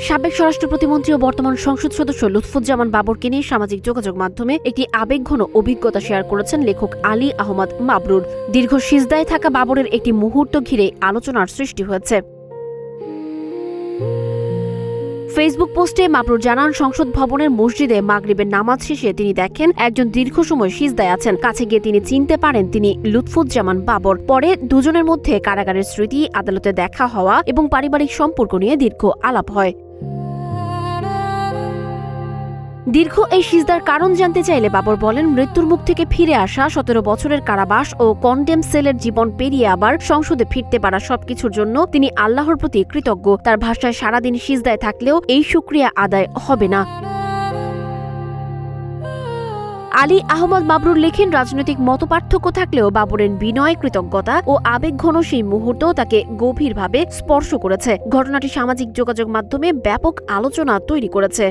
সাবেক স্বরাষ্ট্র প্রতিমন্ত্রী ও বর্তমান সংসদ সদস্য লুৎফুজ্জামান বাবরকে নিয়ে সামাজিক যোগাযোগ মাধ্যমে একটি আবেগঘন অভিজ্ঞতা শেয়ার করেছেন লেখক আলী আহমদ মাবরুর। দীর্ঘ সিজদায় থাকা বাবরের একটি মুহূর্ত ঘিরে আলোচনার সৃষ্টি হয়েছে। ফেসবুক পোস্টে মাবরুর জানান, সংসদ ভবনের মসজিদে মাগরিবের নামাজ শেষে তিনি দেখেন একজন দীর্ঘ সময় সিজদায় আছেন। কাছে গিয়ে তিনি চিনতে পারেন তিনি লুৎফুজ্জামান বাবর। পরে দুজনের মধ্যে কারাগারের স্মৃতি, আদালতে দেখা হওয়া এবং পারিবারিক সম্পর্ক নিয়ে দীর্ঘ আলাপ হয়। দীর্ঘ এই সিজদার কারণ জানতে চাইলে বাবর বলেন, মৃত্যুর মুখ থেকে ফিরে আসা, 17 বছরের কারাবাস ও কন্ডেম সেলের জীবন পেরিয়ে আবার সংসদে ফিরতে পারা সবকিছুর জন্য তিনি আল্লাহর প্রতি কৃতজ্ঞ। তার ভাষায়, সারাদিন সিজদায় থাকলেও এই শুকরিয়া আদায় হবে না। আলী আহমদ মাবরুর লেখেন, রাজনৈতিক মতপার্থক্য থাকলেও বাবরের বিনয়, কৃতজ্ঞতা ও আবেগঘন সেই মুহূর্ত তাকে গভীরভাবে স্পর্শ করেছে। ঘটনাটি সামাজিক যোগাযোগ মাধ্যমে ব্যাপক আলোচনা তৈরি করেছে।